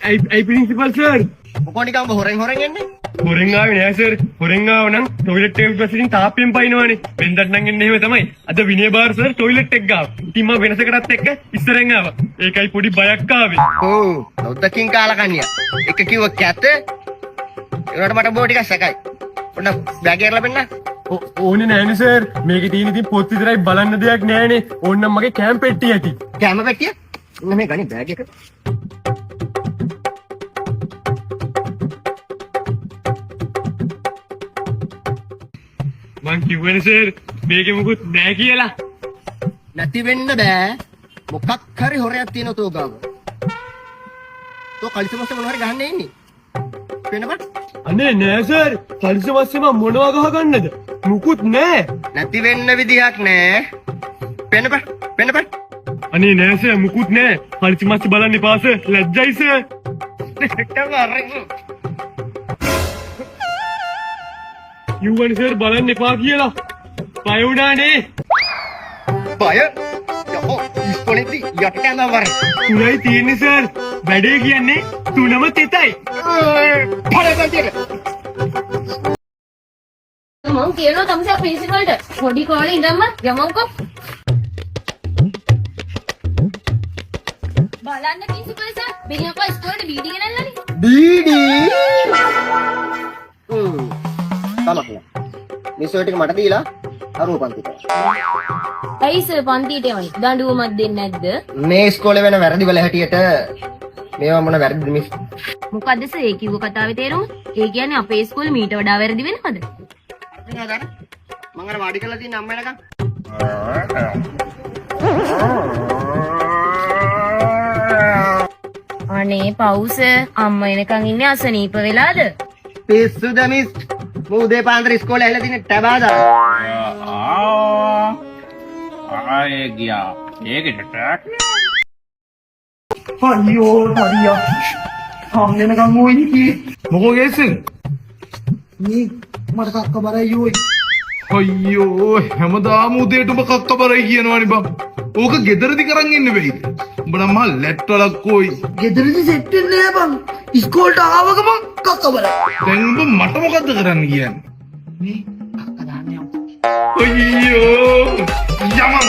Ay principal sir. මොකෝනි කම්බ හොරෙන් එන්නේ? හොරෙන් ආවේ නෑ සර්. හොරෙන් ආව නම් ටොයිලට් එක පිටින් තාප්පෙන් පයින්නවනේ. වෙනදට නම් එන්නේ එහෙම තමයි. අද විනය බාර් සර් ටොයිලට් එක ගාව. ඉතින් මම වෙනසකටත් එක්ක ඉස්සරෙන් ආවා. ඒකයි පොඩි බයක් ආවේ. ඔව්. නොදකින් කාලා කන්නියා. එක කිව්ව කැත. ඒකට මට බෝ ටිකක් සැකයි. පොඩ්ඩක් බෑග් එකලා පෙන්නන්න. ඕනේ නෑනේ සර්. මේකේ තියෙන ඉතින් පොත් විතරයි බලන්න දෙයක් නෑනේ. ඕන්නම් මගේ කැම් පෙට්ටිය ඇති. කැම පෙට්ටිය? ඉන්න මේ ගනි බෑග් එක. මං කිව්වනේ සර් මේකේ මොකුත් නෑ කියලා. නැති වෙන්න බෑ. මොකක් හරි හොරයක් තියෙන තෝ ගාව. තෝ කලිසමස්ස මොන හරි ගහන්න ඉන්නේ. පේනපත්? අනේ නෑ සර්. කලිසමස්සේ මම මොනවා ගහගන්නද? මුකුත් නෑ. නැති වෙන්න විදිහක් නෑ. පේනපත්? අනේ නෑ සර් මුකුත් නෑ. කලිසමස්සේ බලන්න එපා සර්. ලැජ්ජයි සර්. යුවන් සර් බලන්න එපා කියලා. බය වුණානේ. බය? යකෝ ඉස්කෝලේදී යට කෑම වර. තුනයි තියෙන්නේ සර්. වැඩේ කියන්නේ තුනම තෙතයි. පරදන්තියට. මම කියනවා තමයි ප්‍රින්සිපල්ට පොඩි කාලේ ඉඳන්ම යමන්කෝ. බලන්න ප්‍රින්සිපල් සර් බිනියපා ඉස්කෝලේට බීඩි ගෙනල්ලානේ. බීඩි? තමක් නෑ. මිස්සෝ ටික මට දීලා අරුව පන්තිට. ඇයි සර් පන්තියට යවන්නේ? දඬුවමක් දෙන්නේ නැද්ද? මේ ඉස්කෝලේ වෙන වැරදි වල හැටියට මේවා මොන වැරදිද මිස්? මොකද්ද සර් ඒ කිව්ව කතාවේ තේරුම? ඒ කියන්නේ අපේ ඉස්කෝලේ මීට වඩා වැරදි වෙනවද? නේද? මං අර වාඩි කරලා තියෙන අම්ම එනකම්. අනේ පවුස අම්මා එනකන් ඉන්නේ අසනීප වෙලාද? පිස්සුද මිස්? උදේ පාන්දර ඉස්කෝලේ ඇවිල්ලා තියෙන ටැබාදා. ආයේ ගියා. ඒකට ට්‍රැක්. අයියෝ හරියා. හම්නෙනකම් ඕයි කී. මොකෝ ගේසෙන්? මේ මට කක්ක බරයි යෝයි. අයියෝ හැමදාම උදේට ඔබ කක්ක බරයි කියනවනේ බං. ඕක ගෙදරදි කරන් ඉන්න වෙයිද? උඹ නම් මල් ලැට් වලක් කොයි. ගෙදරදි සෙට් වෙන්නේ නෑ බං. ඉස්කෝලේට ආව ගමන් කක්ක බරයි. දැන් උඹ මට මොකද්ද කරන්න කියන්නේ? මේ කක්ක දාන්න යමු. අයියෝ යමන්.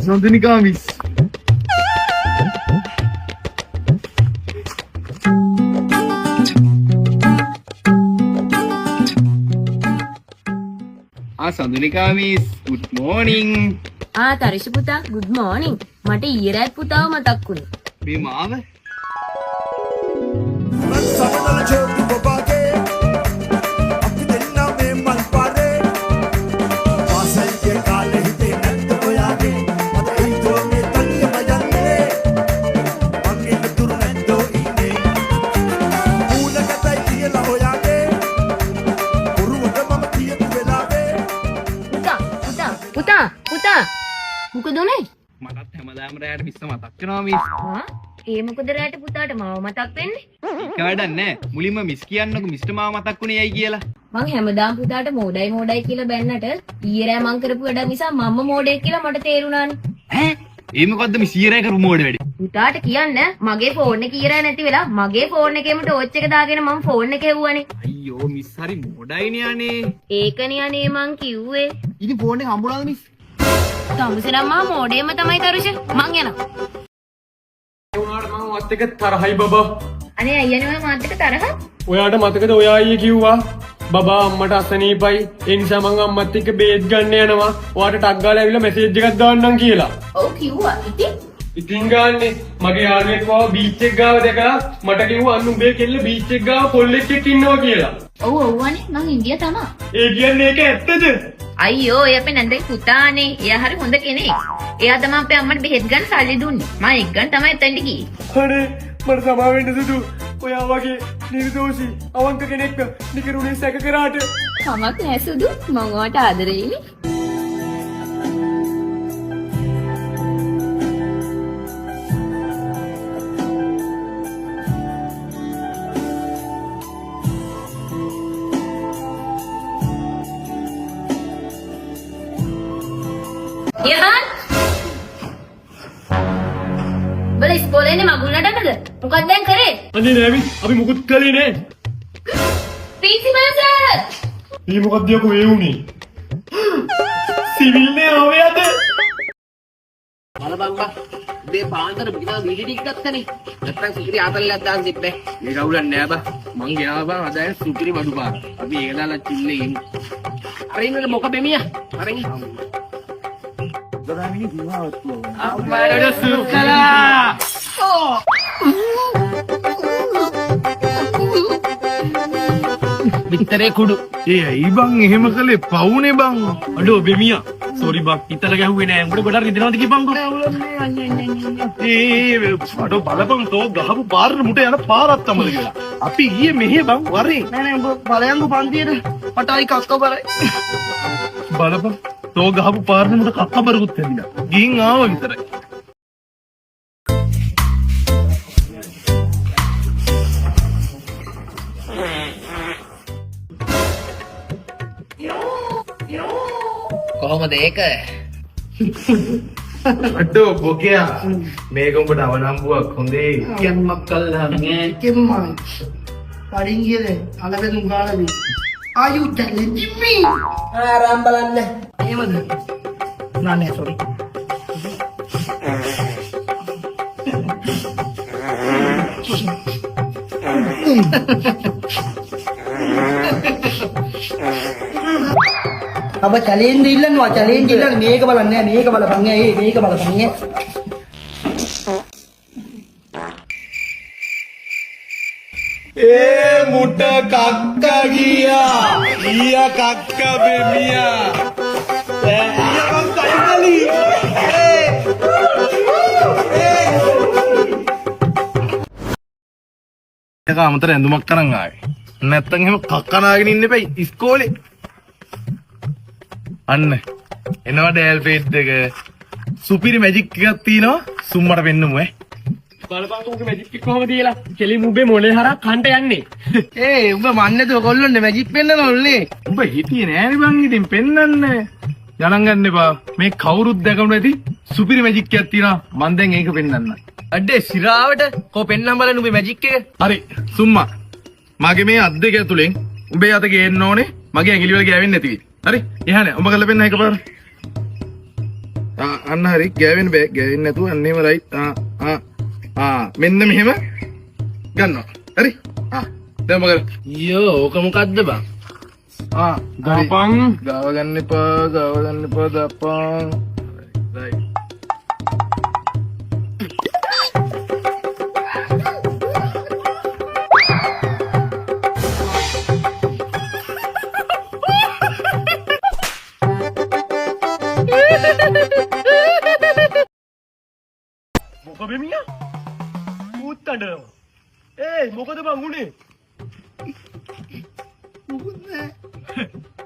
Nandinika miss. Sandunika miss good morning. Tharisha පුතා good morning. මට ඊයේ රාත් පුතාව මතක් වුණේ. මේ මාව පුතා මොකද උනේ? මටත් හැමදාම රැයට මිස් මතක් වෙනවා මිස්. ඒ මොකද රැට පුතාට මාව මතක් වෙන්නේ? ඒක වැඩක් නෑ. මුලින්ම මිස් කියන්නකො මිස්ටර් මාව මතක් වුණේ ඇයි කියලා. මං හැමදාම පුතාට මෝඩයි කියලා බැන්නට ඊයේ රෑ මං කරපු වැඩ නිසා මම්ම මෝඩෙක් කියලා මට තේරුණානේ. ඈ ඒ මොකද්ද මිස් ඊයේ රෑ කරපු මෝඩ වැඩේ? පුතාට කියන්න මගේ ෆෝන් එක ඊයේ රෑ නැති වෙලා මගේ ෆෝන් එකේම ටෝච් එක දාගෙන මං ෆෝන් එක හෙව්වනේ. අයියෝ මිස් හරි මෝඩයිනේ අනේ. ඒකනේ අනේ මං කිව්වේ. ඉතින් ෆෝන් එක හම්බුණාද මිස්? තමුසෙනම් මා මෝඩේම තමයි තරුෂ. මං යනවා. උනාට මම වත් එක තරහයි බබා. අනේ අයියනේ ඔය මාත් එක්ක තරහ? ඔයාට මතකද ඔයා අයියේ කිව්වා බබා අම්මට අසනීපයි ඒ නිසා මං අම්මත් එක්ක බේත් ගන්න යනවා. ඔයාට ටක් ගාලා ඇවිල්ලා මෙසේජ් එකක් දාන්නම් කියලා. ඔව් කිව්වා. ඉතින් ගාන්නේ මගේ යාළුවෙක් ආව බීච් එක ගාව දැකලා මට කිව්වා අන්න උඹේ කෙල්ල බීච් එක ගාව පොල්ලෙක් එක්ක ඉන්නවා කියලා. ඔව් අනේ මං ඉන්දියා තමයි. ඒ කියන්නේ ඒක ඇත්තද? අයියෝ ඒ අපේ නැන්දේ පුතානේ. එයා හරි හොඳ කෙනෙක්. එයා තමයි අපේ අම්මට බෙහෙත් ගන්න සල්ලි දුන්නේ. මම එක් ගන්න තමයි එතනට ගියේ. අනේ මට සමා වෙන්න සුදු. ඔයා වගේ නිර්දෝෂී අවංක කෙනෙක්ව නිකරුණේ සැක කරාට කමක් නෑ සුදු. මම ඔයාට ආදරෙයිනේ. එන්නේ මගුල් නටන්නද? මොකක්ද දැන් කරේ? අනේ නෑවි අපි මුකුත් කළේ නෑ. Principal sir! මේ මොකක්ද යකෝ ඒ උනේ? සිවිල් නේ ආවේ අද. බලපන් බා දේ පාන්දර පිටා වීඩියෝ ටික ගත්තනේ නැත්තම් සුපිරි ආතල්ලක් දාන්න තිබ්බේ මේ කවුලක් නෑ බා මං ගෙනාවා බා අද සුපිරි බඩු පාර අපි ඒක දාලා චිල්ලේ ඉන්නේ අරින්නද මොක බෙමියා අරින් දරාමිනි දිවාවත් අම්මාට සුකලා විතරේ කුඩු ඒ ඇයි බං එහෙම කළේ පවුනේ බං අඩෝ බෙමියා සෝරි බා ඉතල ගැහුවේ නෑ උඹට ගොඩක් රිදෙනවද කියපන්කෝ. අඩෝ බලපන් තෝ ගහපු පාරට මුට යන පාරක් තමයි කියලා අපි ගියේ මෙහෙ බං වරේ නෑ නෑ උඹ බලයන්කෝ පන්තියට මට ආයි කක්ක බලයි බලපන් තෝ ගහපු පාරට මුට කක්ක බරකුත් හැදිලා ගිහින් ආවා විතරයි කොහොමද ඒක අඩෝ බොකයා මේක උඹට අවනම්බුවක් හොඳේ කියන්නක් කළා නෑ කෙම්මයි. පඩින් ගියද? අලබෙදුම් ගානදී. Are you challenging me? ආරම් බලන්න. එහෙමද? නෑ sorry. अब चैलेंज इल्लन्නවා चैलेंज ඉල්ලන්නේ මේක බලන්නේ මේක බලපන් මේක බලපන් ඒ මුට කක්ක ගියා ඊයා කක්ක බෙමියා ඊයා කයිකලි ඒක අමතර ඇඳුමක් තරම් ආවේ නැත්තම් එහෙම කක්කනාගෙන ඉන්න එපා ඉස්කෝලේ අන්න එනවා ඩෑල් පේට් එක සුපිරි මැජික් එකක් තියෙනවා සුම්මට පෙන්නමු බලපන්කෝ උගේ මැජික් එක කොහමද කියලා. කෙලින් උඹේ මොලේ හරක් කන්ට යන්නේ. ඒ උඹ මන්නේද කොල්ලොන්නේ මැජික් පෙන්නනෝල්නේ උඹ හිටියේ නෑනේ බං ඉතින් පෙන්නන්න ගණන් ගන්න එපා මේ කවුරුත් දැකමු නැති සුපිරි මැජික් එකක් තියෙනවා මං දැන් ඒක පෙන්නන්න අඩේ සිරාවට කො පෙන්නන්න බලන්න උඹේ මැජික් එක හරි සුම්මා මගේ මේ අත් දෙක ඇතුලෙන් උඹේ අත ගේන්න ඕනේ මගේ ඇඟිලි වල ගෑවෙන්නේ නැති වෙයි හරි එහානේ උඹ කරලා පෙන්න එකපාර අන්න හරි ගෑවෙන්න බෑ ගෑවෙන්නේ නැතුව අන්න එහෙම රයිට් මෙන්න මෙහෙම ගන්නවා හරි දැන් මොකද යෝ ඕක මොකද්ද බං ගාපන් ගාව ගන්න එපා දාපන් රයිට් මොකද බෙමියා? උත්තඩනවා. ඒ මොකද බං උනේ?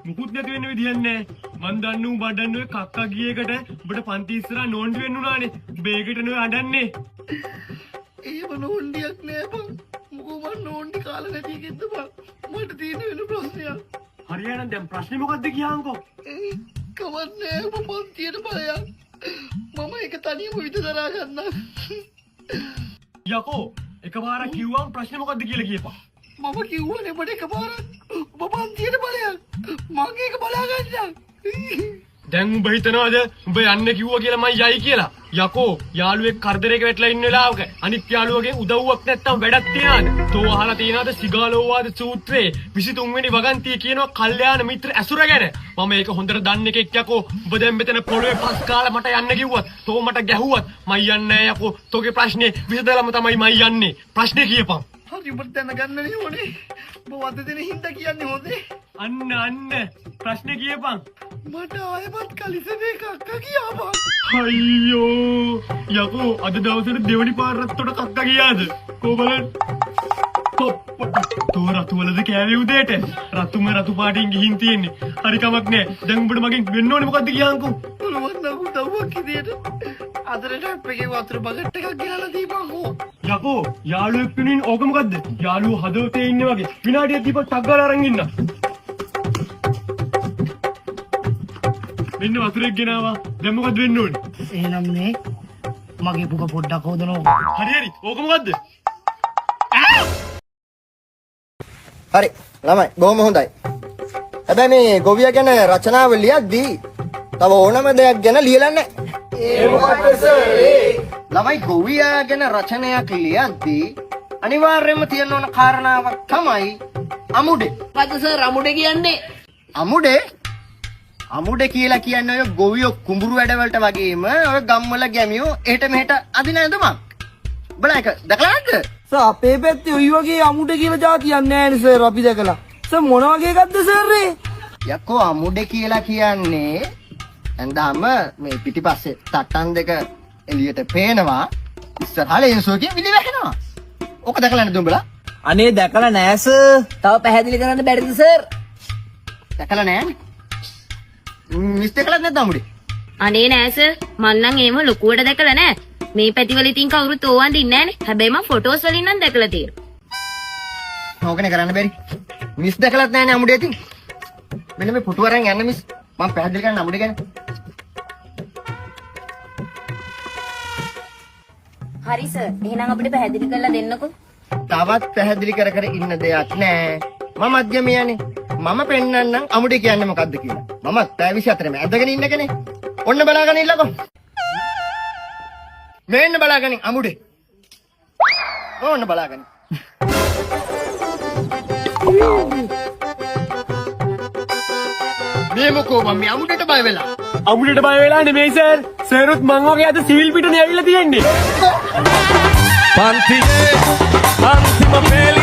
මුකුත් නැති වෙන්න විදියක් නැහැ. මං දන්නු උඹ අඬන්නේ කක්කා ගියේකට උඹට පන්ති ඉස්සරහා නෝන්ඩි වෙන්න උනානේ. බේකට නෙවෙයි අඬන්නේ. එහෙම නෝන්ඩියක් නෑ බං මොකෝ මන් නෝන්ඩි කාලා නැති එකෙක්ද බං මට තියෙන වෙන ප්‍රශ්නයක් හරියනම් දැන් ප්‍රශ්නේ මොකද්ද කියහන්කෝ? කවන්නේ ඔබ පන්තියට බලයක් මම ඒක තනියම විදදරා ගන්න යකෝ එකපාරක් කිව්වම ප්‍රශ්නේ මොකද්ද කියලා කියපන්. මම කිව්වනේ ඔබට එකපාරක් ඔබ පන්තියට බලයක් මම ඒක බලා ගන්නම් දැන් උඹ හිතනවාද උඹ යන්න කිව්වා කියලා මම යයි කියලා? යකෝ යාළුවෙක් කරදරයක වැටලා ඉන්න වෙලාවක අනිත් යාළුවගේ උදව්වක් නැත්තම් වැඩක් තියනවාද? තෝ අහලා තියනවාද සිගාලෝවාද සූත්‍රයේ 23 වෙනි වගන්තිය කියනවා කල්යාණ මිත්‍ර ඇසුර ගැන. මම ඒක හොඳට දන්න එකෙක් යකෝ. උඹ දැන් මෙතන පොළවේ පස් කාලා මට යන්න කිව්වත් තෝ මට ගැහුවත් මම යන්නේ නැහැ යකෝ. තෝගේ ප්‍රශ්නේ විසඳලම තමයි මම යන්නේ. ප්‍රශ්නේ කියපන්. හරි ඔබට දැනගන්නනේ ඕනේ ඔබ වද දෙන හින්දා කියන්නේ හොඳේ අන්න ප්‍රශ්නේ කියපන්. මට ආයෙමත් කලිසමේ කක්කා කියා බං අයියෝ යකෝ අද දවසට දෙවනි පාර රත්තොට කක්කා ගියාද? කෝ බලන්න. තෝ රතු වලද කෑවේ උදේට? රතුම රතු පාටින් ගිහින් තියෙන්නේ. හරි කමක් නෑ. දැන් උඹට මගෙන් වෙන්න ඕනේ මොකද්ද කියහන්කෝ? පුළුවන් නම් උදව්වක් ඉදියට අදට ටැප් එකේ වතුර බකට් එකක් ගෙනලා දීපන් ඕ යකෝ යාළුවෙක් වෙනුවෙන් ඕක මොකද්ද? යාළුවෝ හදවතේ ඉන්නේ වගේ විනාඩියක් දීපන් ටක් ගාලා අරන් ඉන්න. මෙන්න වතුරෙක් ගෙනාවා. දැන් මොකද වෙන්න ඕනේ? එහෙනම් මේ මගේ පුක පොඩ්ඩක් හොදනවා. හරි හරි ඕක මොකද්ද? හරි ළමයි බොහොම හොඳයි. හැබැයි මේ ගොවියා ගැන රචනාව ලියද්දී තව ඕනම දෙයක් ගැන ලියලා නැහැ. ඒ මොකක්ද සර්? ළමයි ගොවියා ගැන රචනයක් ලියද්දී අනිවාර්යයෙන්ම තියෙන්න ඕන කාරණාවක් තමයි අමුඩේ. මොකද්ද සර් අමුඩේ කියන්නේ? අමුඩේ අමුඩේ කියලා කියන්නේ ඔය ගොවියෝ කුඹුරු වැඩවලට වගේම ඔය ගම්වල ගැමියෝ එහෙට මෙහෙට අදින ඇඳුමක්. බලන්න ඒක දැකලා නැද්ද? සර් අපේ පැත්තේ ඔය වගේ අමුඩ කියලා જાතියක් නැහැ නේ සර් අපි දැකලා. සර් මොන වගේ එකක්ද සර් ඒ? යකෝ අමුඩේ කියලා කියන්නේ ඇඳාම මේ පිටිපස්සේ තට්ටන් දෙක එළියට පේනවා ඉස්සරහා ලේන්සුවකින් විලි වැහෙනවා. ඕක දැකලා නැද්ද උඹලා? අනේ දැකලා නෑ සර්. තව පැහැදිලි කරන්න බැරිද සර්? දැකලා නෑනේ. මිස් දැකලා නැද්ද අමුඩේ? අනේ නෑ සර් මං නම් එහෙම ලොකුවට දැකලා නෑ. මේ පැතිවල ඉතින් කවුරුත් ඕවන් දින්නේ නෑනේ. හැබැයි මං ෆොටෝස් වලින් නම් දැකලා තියෙනවා. ඕකනේ කරන්න බැරි. මිස් දැකලත් නෑනේ අමුඩේ ඉතින්. මෙන්න මේ පුටු අරන් යන්න මිස්. මම පැහැදිලි කරන්න අමුඩේ ගැන. හරි සර්. එහෙනම් අපිට පැහැදිලි කරලා දෙන්නකෝ. තවත් පැහැදිලි කර කර ඉන්න දෙයක් නෑ. මම අධ්‍යමයනේ. මම පෙන්නන්නම් අමුඩේ කියන්නේ මොකද්ද කියලා. මම 24ම ඇදගෙන ඉන්න කෙනේ. ඔන්න බලාගෙන ඉන්නකෝ. මේන්න බලාගෙන අමුඩේ. ඕන්න බලාගෙන. මේ මොකෝ මම අමුඩේට බය වෙලා. අමුඩට බය වෙලා නෙමෙයි සර්. සර්ුත් මං වගේ අද සිවිල් පිටනේ ඇවිල්ලා තියෙන්නේ. පන්තියේ අන්තිම පෙළ